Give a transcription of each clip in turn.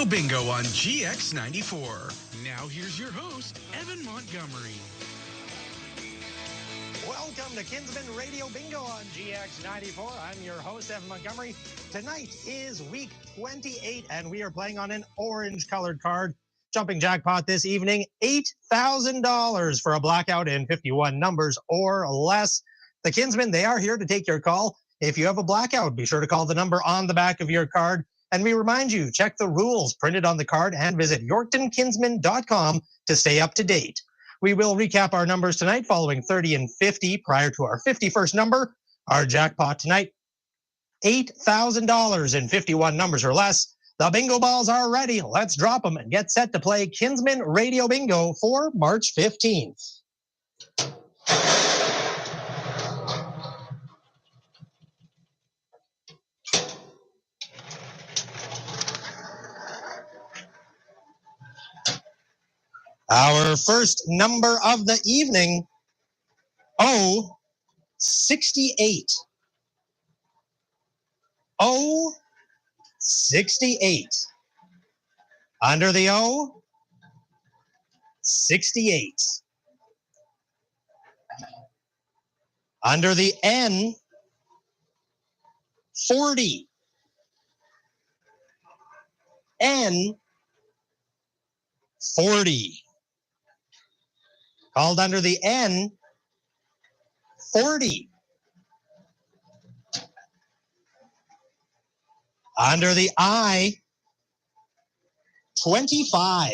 Bingo on GX94. Now here's your host, Evan Montgomery. Welcome to Kinsmen Radio Bingo on GX94. I'm your host, Evan Montgomery. Tonight is week 28, and we are playing on an orange-colored card. Jumping jackpot this evening, $8,000 for a blackout in 51 numbers or less. The Kinsmen, they are here to take your call. If you have a blackout, be sure to call the number on the back of your card. And we remind you, check the rules printed on the card and visit yorktonkinsman.com to stay up to date. We will recap our numbers tonight following 30 and 50 prior to our 51st number. Our jackpot tonight, $8,000 in 51 numbers or less. The bingo balls are ready. Let's drop them and get set to play Kinsmen Radio Bingo for March 15th. Our first number of the evening, 68. 68. Under the O, 68. Under the N, 40. N, 40. Called under the N, 40. Under the I, 25.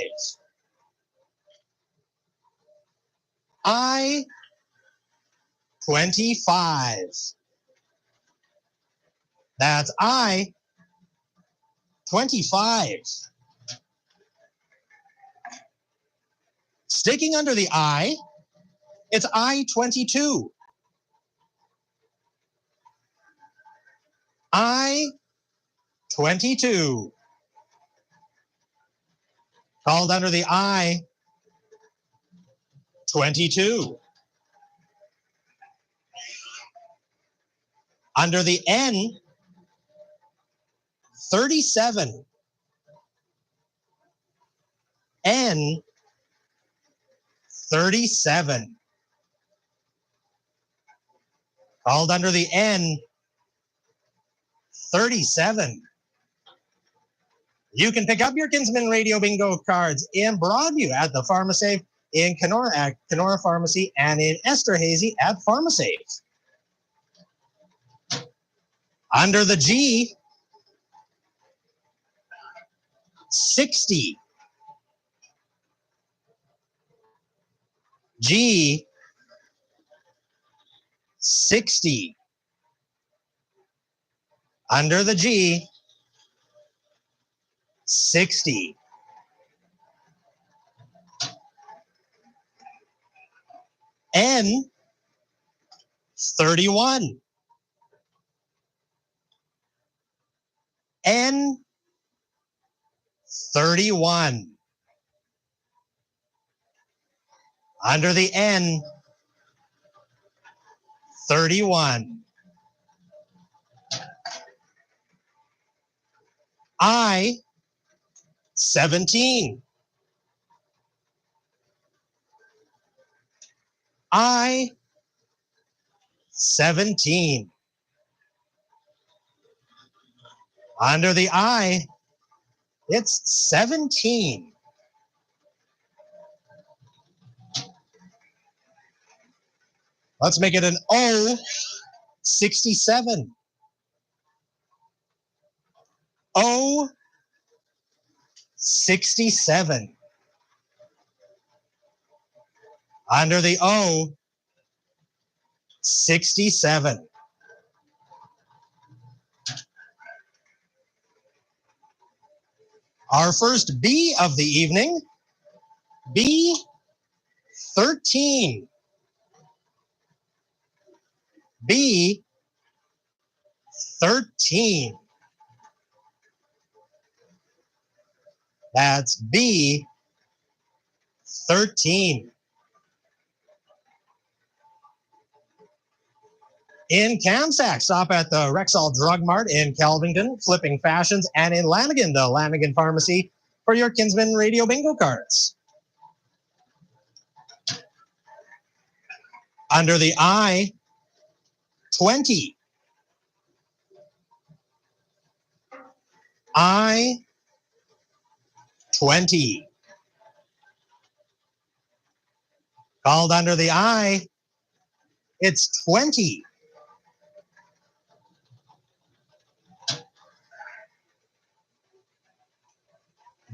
I, 25. That's I, 25. Sticking under the I, it's I, 22. I, 22. Called under the I, 22. Under the N, 37. N, 37. Called under the N, 37. You can pick up your Kinsmen Radio Bingo cards in Broadview at the PharmaSafe, in Kenora at Kenora Pharmacy, and in Esterhazy at PharmaSafe. Under the G, 60. G, 60. Under the G, 60. N, 31. N, 31. Under the N, 31. I, 17. I, 17. Under the I, it's 17. Let's make it an O, 67. O, 67. Under the O, 67. Our first B of the evening, B, 13. B, 13. That's B, 13. In Kamsack, stop at the Rexall Drug Mart in Kelvington, Flipping Fashions, and in Lanigan, the Lanigan Pharmacy, for your Kinsmen Radio Bingo cards. Under the I, 20. I, 20. Called under the I, it's 20.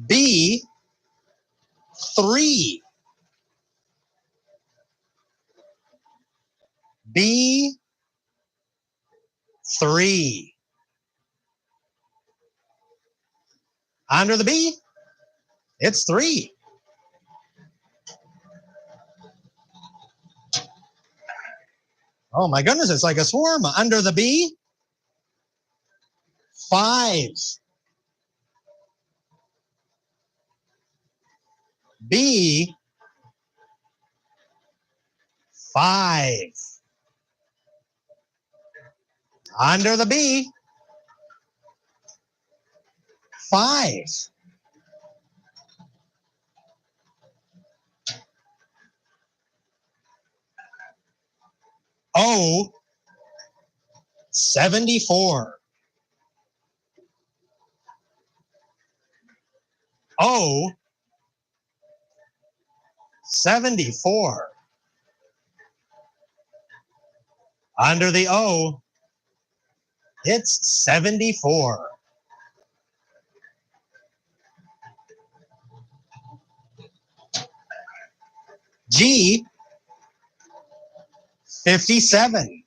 B, 3. B, 3. Under the B, it's 3. Oh my goodness, it's like a swarm. Under the B, 5. B, 5. Under the B, 5. O, 74. O, 74. Under the O, it's 74. G, 57.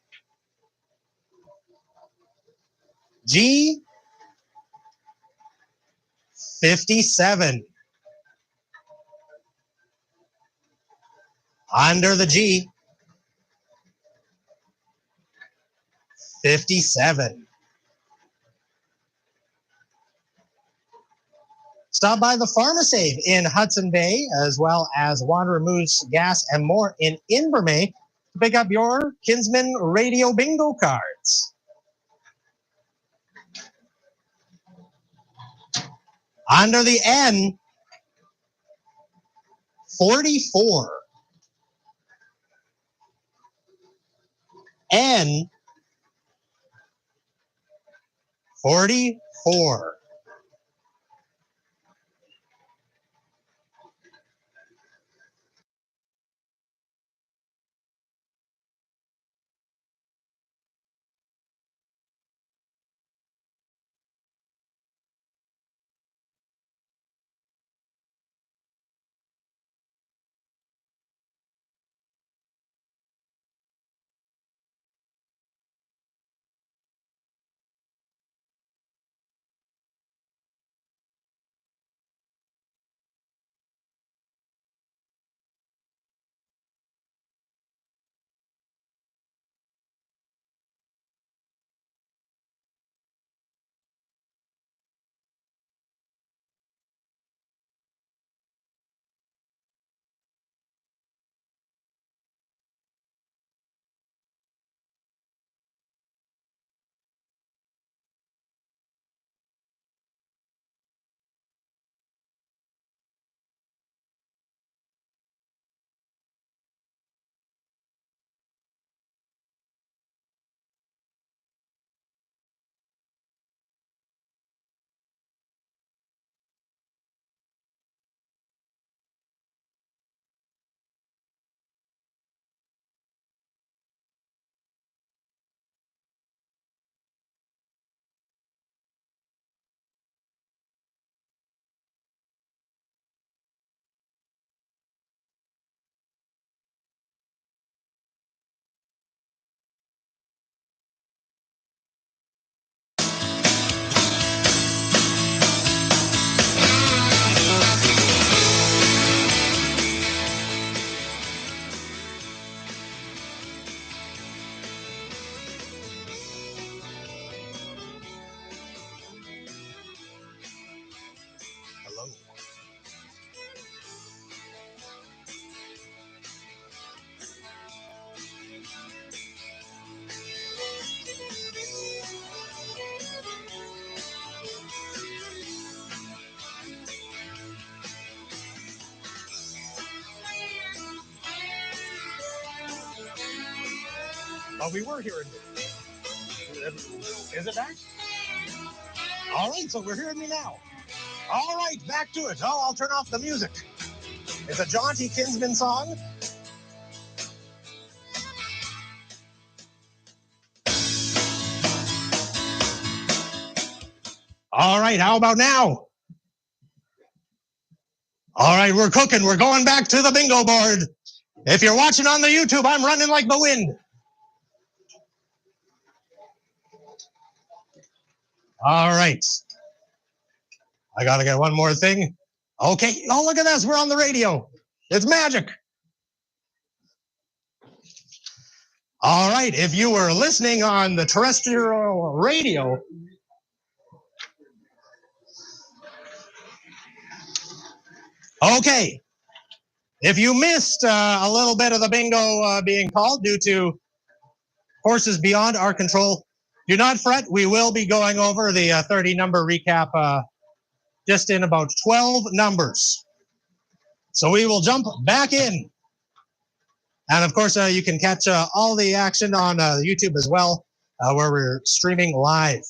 G, 57. Under the G, 57. Stop by the Pharmasave in Hudson Bay, as well as Wanderer Moose Gas and more in Invermay to pick up your Kinsmen Radio Bingo cards. Under the N, 44. N, 44. Oh, we were hearing me. Is it back? All right, so we're hearing me now. All right, back to it. Oh, I'll turn off the music. It's a jaunty Kinsmen song. All right, how about now? All right, we're cooking. We're going back to the bingo board. If you're watching on the YouTube, I'm running like the wind. All right. I got to get one more thing. Okay. Oh, look at this. We're on the radio. It's magic. All right. If you were listening on the terrestrial radio, okay. If you missed a little bit of the bingo being called due to forces beyond our control, do not fret. We will be going over the 30 number recap just in about 12 numbers. So we will jump back in. And of course, you can catch all the action on YouTube as well, where we're streaming live.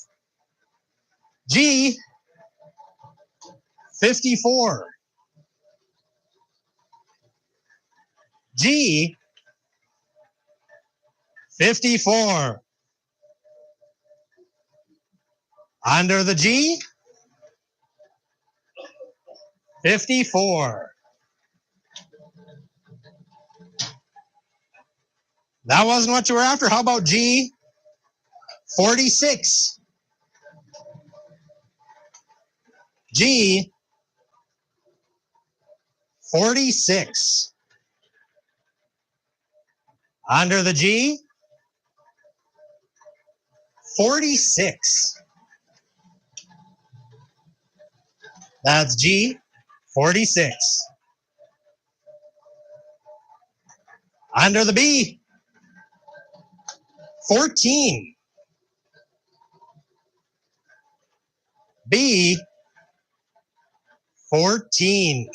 G 54. G 54. Under the G 54. That wasn't what you were after. How about G 46? G 46. Under the G 46. That's G 46. Under the B 14. B 14.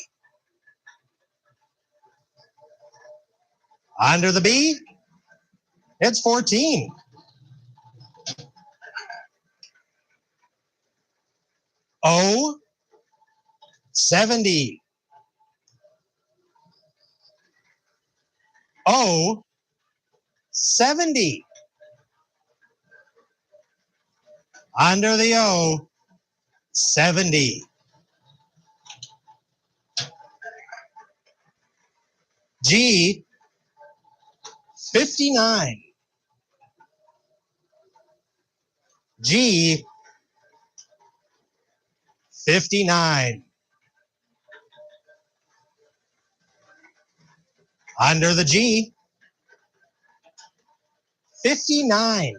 Under the B, it's 14. O 70. O 70. Under the O, 70. G 59. G 59. Under the G, 59.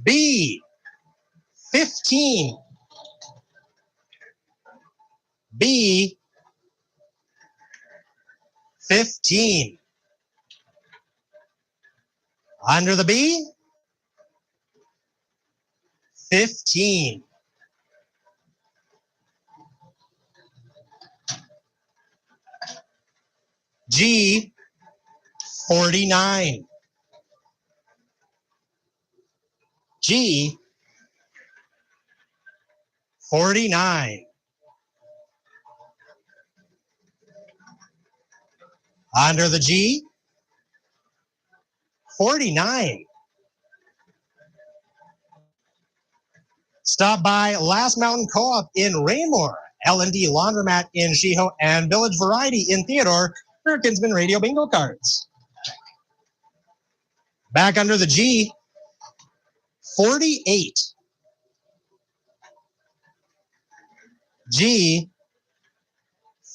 B 15. B 15. Under the B, 15. G 49. G 49. Under the G, 49. Stop by Last Mountain Co-op in Raymore, L&D Laundromat in Shiho, and Village Variety in Theodore for Kinsmen Radio Bingo cards. Back under the G, 48. G,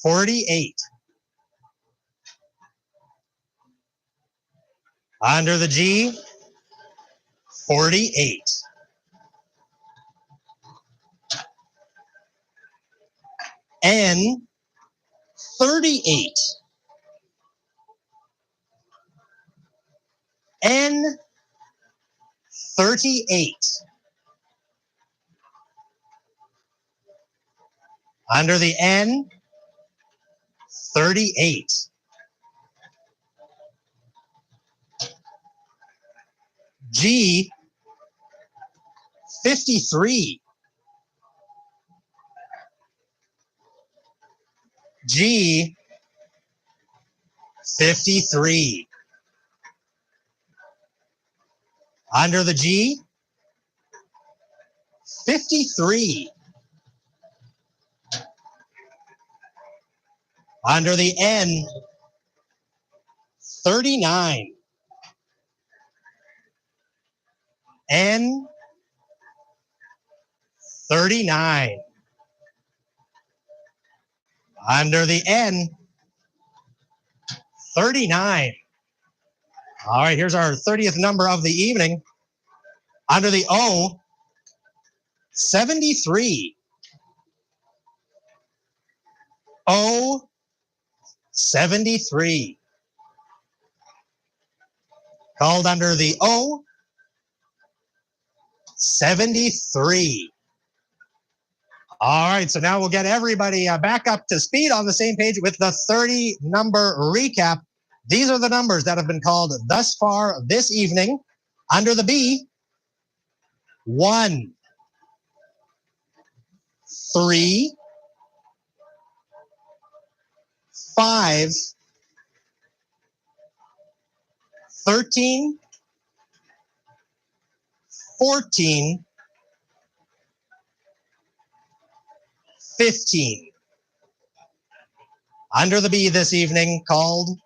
48. Under the G, 48. N, 38. N, 38. Under the N, 38. G, 53. G, 53. Under the G, 53. Under the N, 39. N, 39. Under the N, 39. All right, here's our 30th number of the evening. Under the O, 73. O, 73. Called under the O, 73. All right, so now we'll get everybody back up to speed on the same page with the 30 number recap. These are the numbers that have been called thus far this evening. Under the B, 1, 3, 5, 13, 14, 15. Under the B this evening called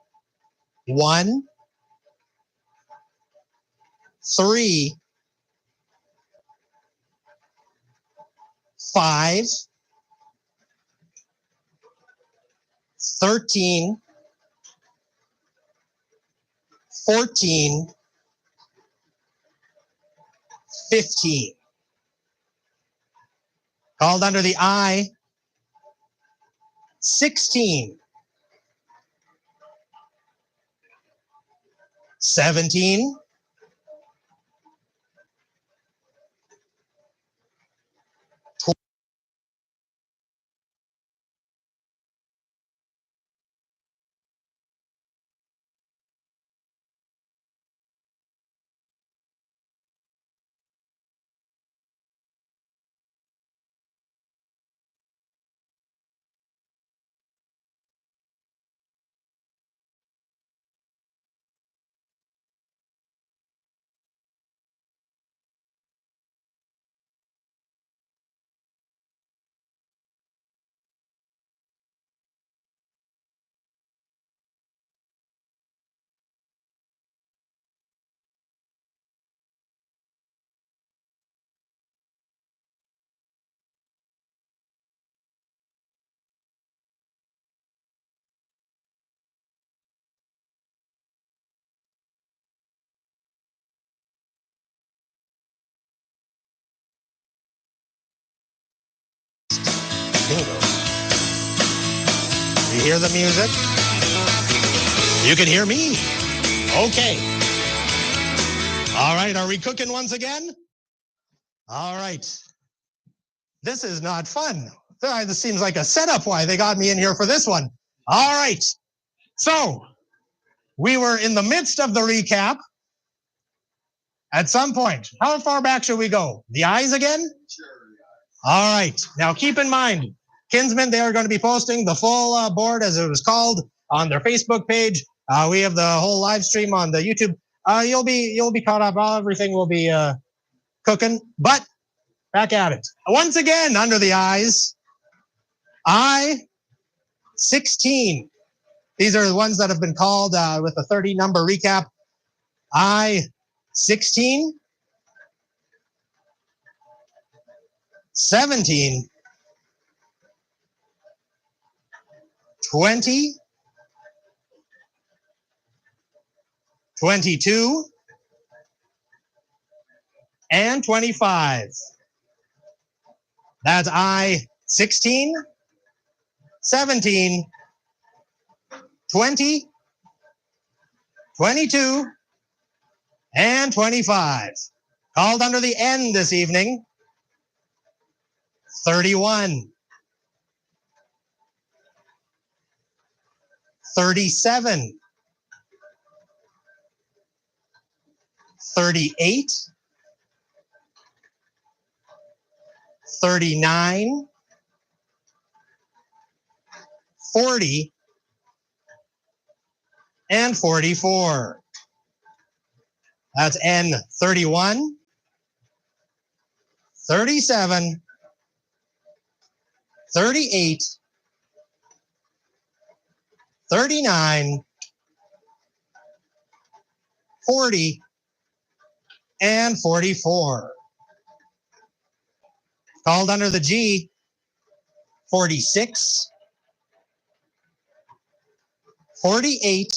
1, 3, 5, 13, 14, 15. Called under the I, 16, 17, bingo. You hear the music? You can hear me. Okay. All right, are we cooking once again? All right. This is not fun. This seems like a setup why they got me in here for this one. All right. So, we were in the midst of the recap. At some point, how far back should we go? The eyes again? Sure. All right. Now keep in mind, Kinsmen, they are going to be posting the full board, as it was called, on their Facebook page. We have the whole live stream on the YouTube. You'll be caught up. Everything will be cooking. But back at it once again. Under the eyes, I 16. These are the ones that have been called with the 30 number recap. I 16, 17, 20, 22, and 25. That's I 16, 17, 20, 22, and 25. Called under the N this evening, 31. 37, 38, 39, 40, and 44. That's N 31, 37, 38, 39, 40, and 44. Called under the G, 46, 48,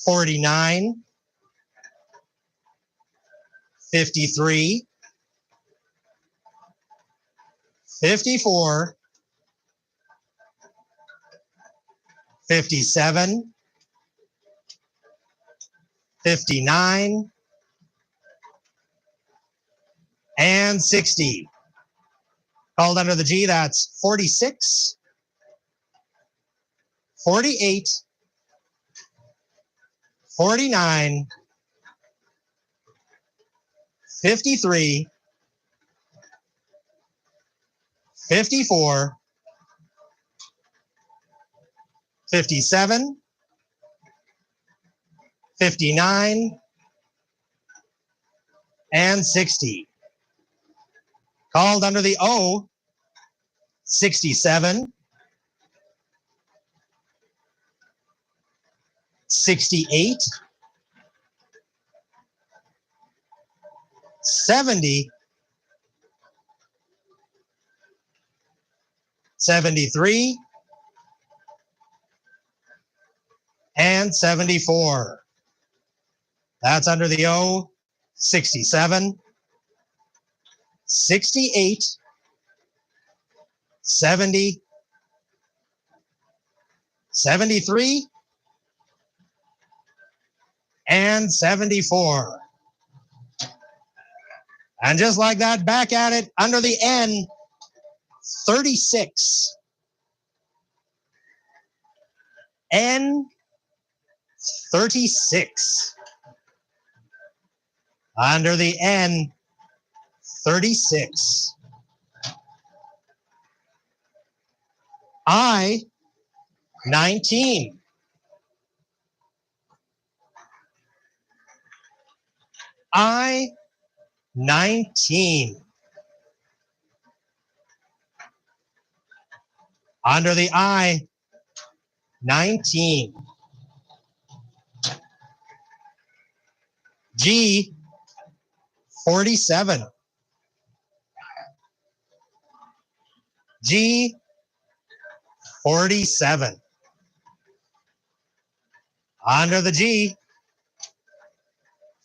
49, 53, 54, 57, 59, and 60. Called under the G, that's 46, 48, 49, 53, 54, 57, 59, and 60. Called under the O, 67, 68, 70, 73, and 74. That's under the O, 67, 68, 70, 73, and 74. And just like that, back at it under the N, 36. N, 36. Under the N, 36. I, 19. I, 19. Under the I, 19. G, 47. G, 47. Under the G,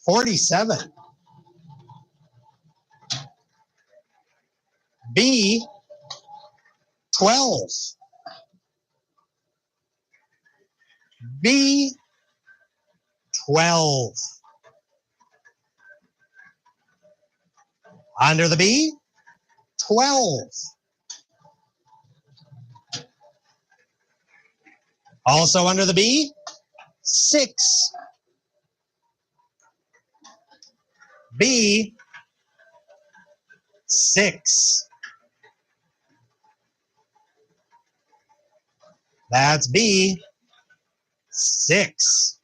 47. B, 12. B, 12. Under the B, 12. Also under the B, 6. B, 6. That's B, 6.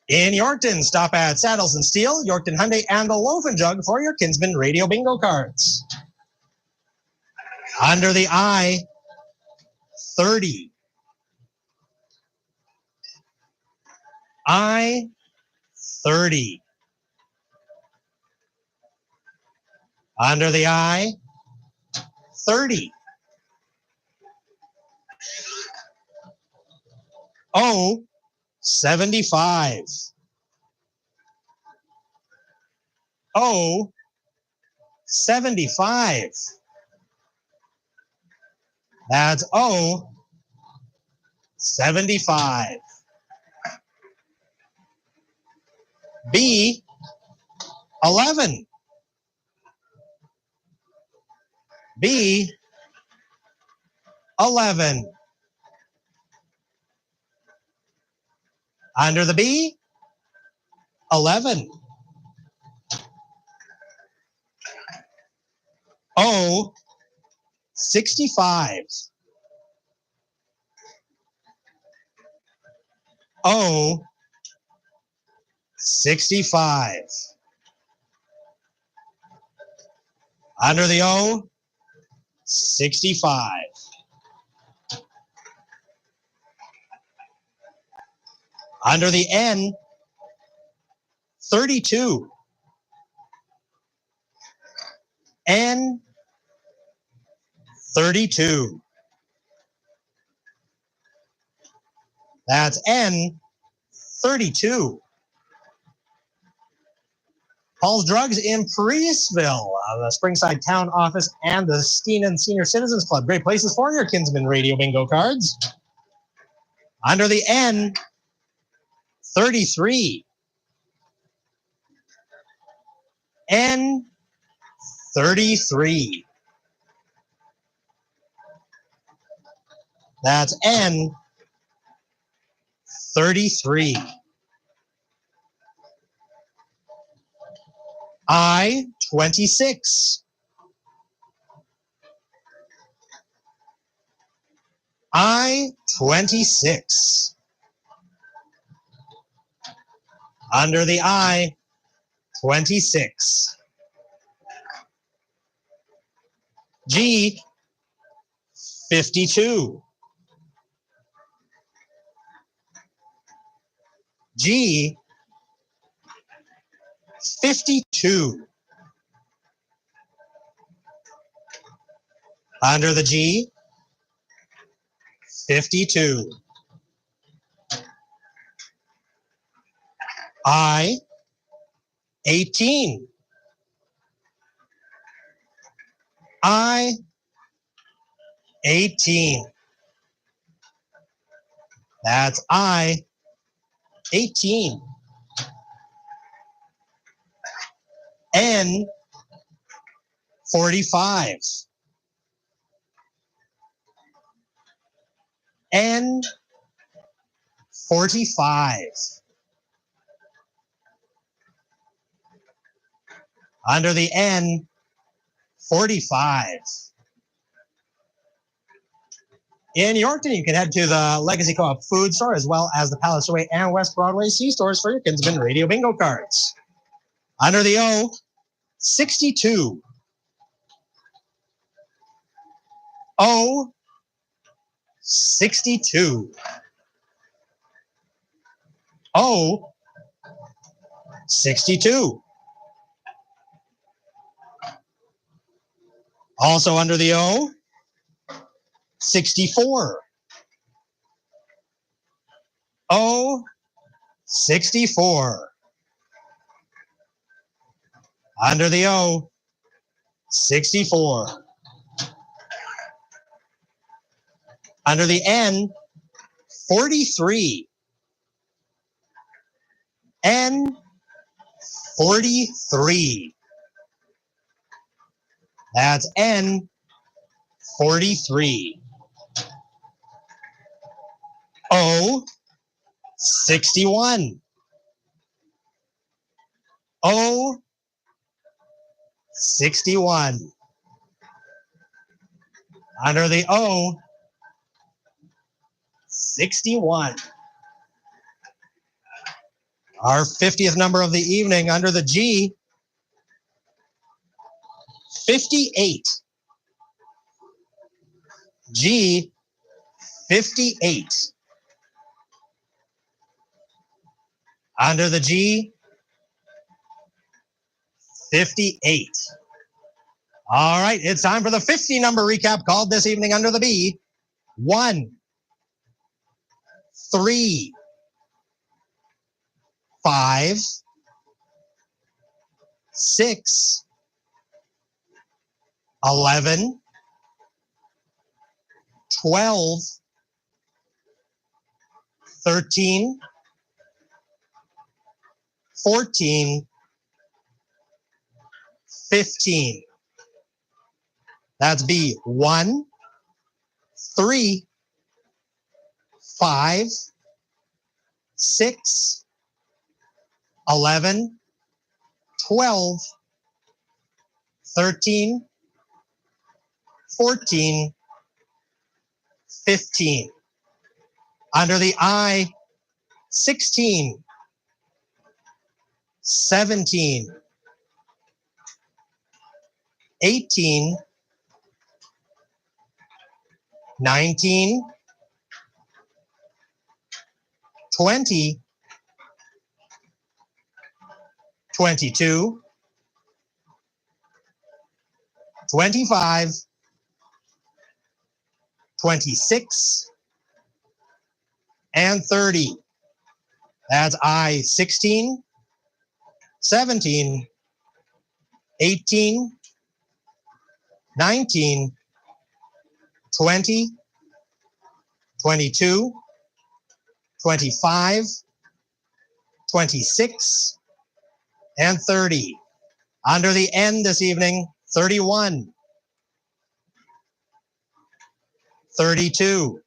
In Yorkton, stop at Saddles and Steel, Yorkton Hyundai, and the Loaf and Jug for your Kinsmen Radio Bingo cards. Under the I, 30. I, 30. Under the I, 30. O, 75. O, 75. That's O, 75. B, 11. B, 11. Under the B, 11. O, 65. O, 65. Under the O, 65. Under the N, 32. N, 32. That's N, 32. Paul's Drugs in Priestville, the Springside Town Office, and the Steenan Senior Citizens Club. Great places for your Kinsmen Radio Bingo cards. Under the N, 33. N, 33. That's N, 33. I, 26. I, 26. Under the I, 26. G, 52. G, 52. Under the G, 52. I, 18. I, 18. That's I, 18. N, 45. N, 45. Under the N, 45. In Yorkton, you can head to the Legacy Co-op Food Store as well as the Palace Way and West Broadway C-stores for your Kinsmen Radio Bingo cards. Under the O, 62. O, 62. O, 62. Also under the O, 64. O, 64. Under the O, 64. Under the N, 43. N, 43. That's N, 43. O, 61. O, 61. Under the O, 61. Our 50th number of the evening under the G, 58. G, 58. Under the G, 58. All right, it's time for the 50 number recap called this evening under the B. 1, 3, 5, 6, 11, 12, 13, 14, 15. That's B. 1, 3, 5, 6, 11, 12, 13, 14, 15. Under the I, 16, 17, 18, 19, 20, 22, 25, 26, and 30. That's I, 16, 17, 18, 19, 20, 22, 25, 26, and 30. Under the N this evening, 31, 32,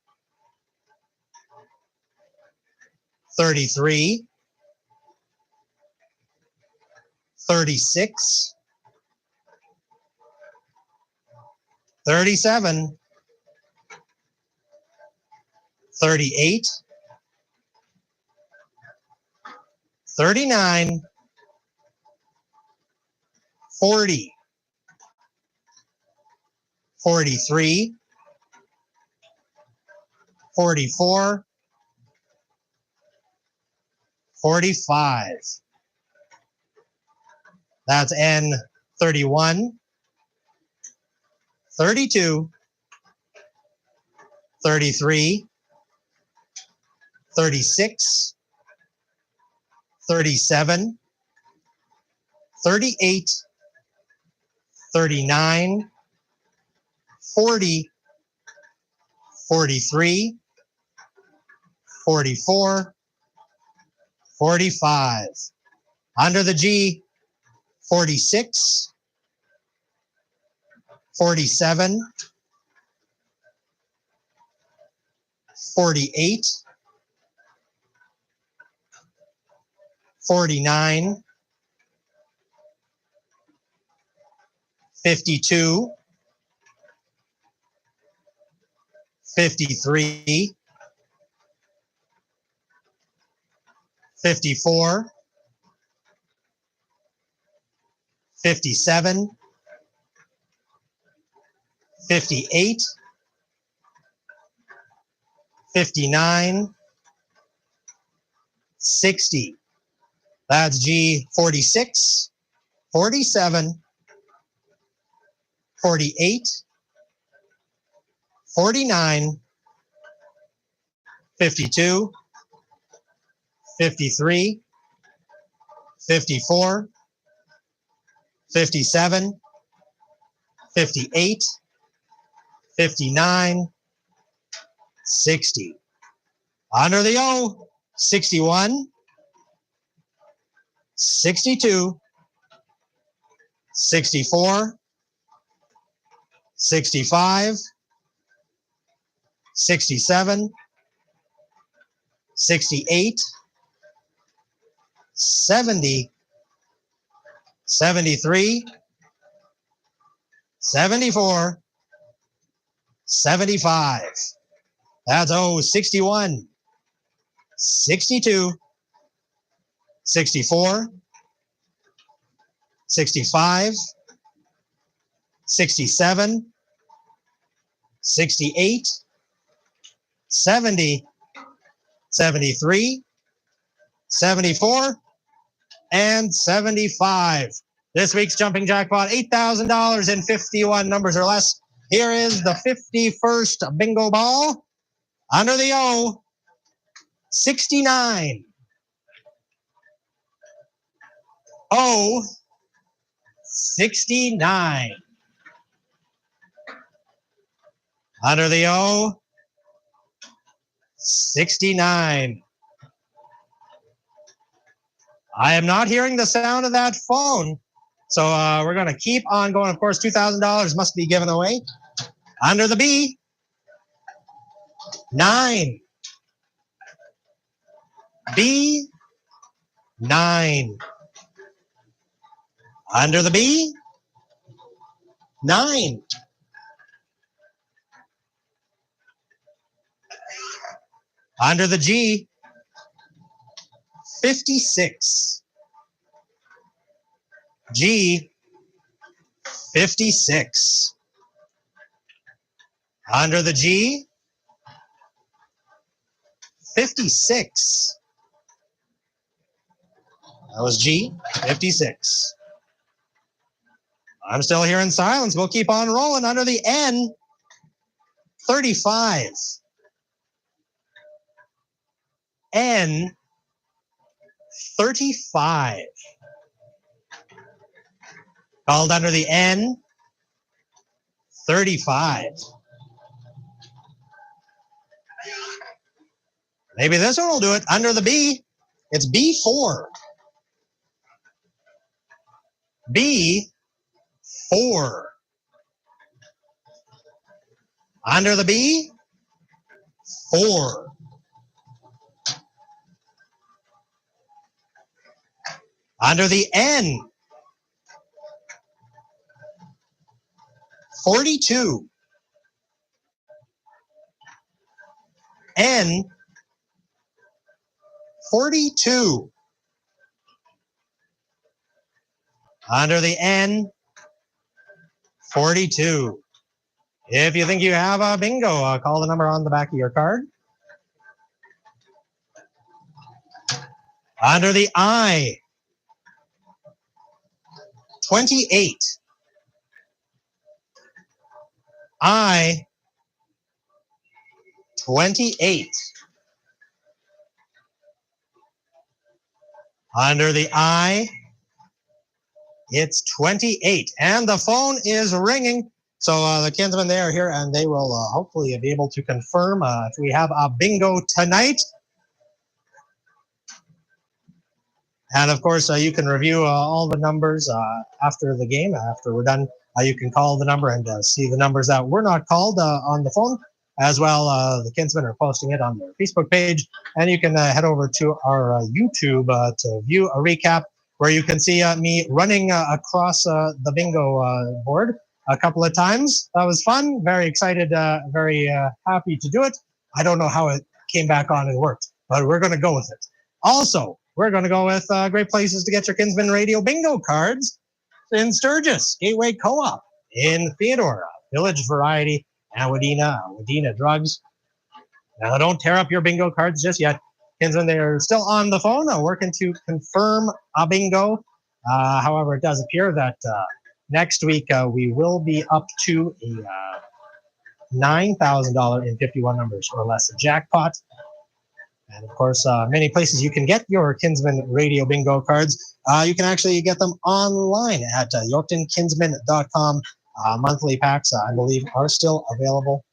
33, 36, 37, 38, 39, 40, 43, 44, 45. That's N, 31, 32, 33, 36, 37, 38, 39, 40, 43, 44, 45. Under the G, 46, 47, 48, 49, 52, 53, 54, 57, 58, 59, 60. That's G, 46, 47, 48, 49, 52, 53, 54, 57, 58, 59, 60. Under the O, 61, 62, 64, 65, 67, 68, 70, 73, 74, 75. That's O, 61, 62, 64, 65, 67, 68, 70, 73, 74, and 75. This week's jumping jackpot, $8,000 in 51 numbers or less. Here is the 51st bingo ball. Under the O, 69. O, 69. Under the O, 69. I am not hearing the sound of that phone. So we're going to keep on going. Of course, $2,000 must be given away. Under the B, 9. B, 9. Under the B, 9. Under the G, 56. G, 56. Under the G, 56. That was G, 56. I'm still hearing silence. We'll keep on rolling. Under the N, 35. N, 35. Called under the N, 35. Maybe this one will do it. Under the B, it's B4. B4. Under the B, 4. Under the N, 42. N, 42. Under the N, 42. If you think you have a bingo, call the number on the back of your card. Under the I, 28. I, 28. Under the I, it's 28. And the phone is ringing. So the Kinsmen, they are here, and they will hopefully be able to confirm if we have a bingo tonight. And of course, you can review all the numbers after the game. After we're done, you can call the number and see the numbers that were not called on the phone. As well, the Kinsmen are posting it on their Facebook page. And you can head over to our YouTube to view a recap where you can see me running across the bingo board a couple of times. That was fun. Very excited, very happy to do it. I don't know how it came back on and worked, but we're going to go with it. Also, we're going to go with great places to get your Kinsmen Radio bingo cards in Sturgis, Gateway Co-op, in Theodora, Village Variety, and Wadena Drugs. Now, don't tear up your bingo cards just yet. Kinsmen, they are still on the phone, working to confirm a bingo. However, it does appear that next week we will be up to a $9,000 in 51 numbers or less jackpot. And of course, many places you can get your Kinsmen Radio bingo cards. You can actually get them online at yorktonkinsmen.com. Monthly packs, I believe, are still available.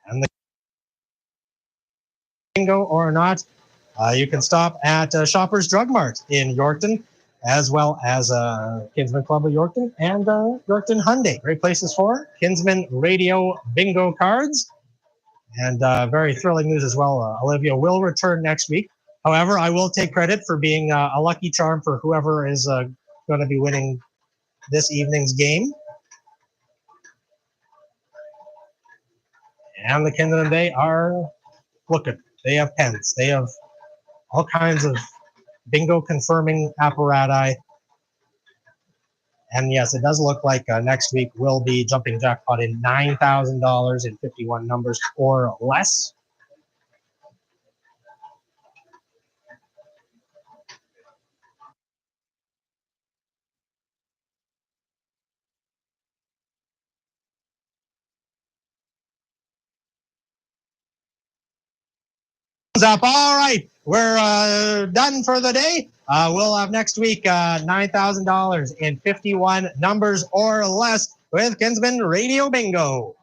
And the bingo or not, you can stop at Shoppers Drug Mart in Yorkton, as well as Kinsmen Club of Yorkton and Yorkton Hyundai. Great places for Kinsmen Radio bingo cards. And very thrilling news as well. Olivia will return next week. However, I will take credit for being a lucky charm for whoever is going to be winning this evening's game. And the Kinsmen, they are looking. They have pens. They have all kinds of bingo confirming apparatus. And yes, it does look like next week will be jumping jackpot in $9,000 in 51 numbers or less. Up. All right, we're done for the day. We'll have next week $9,000 in 51 numbers or less with Kinsmen Radio Bingo.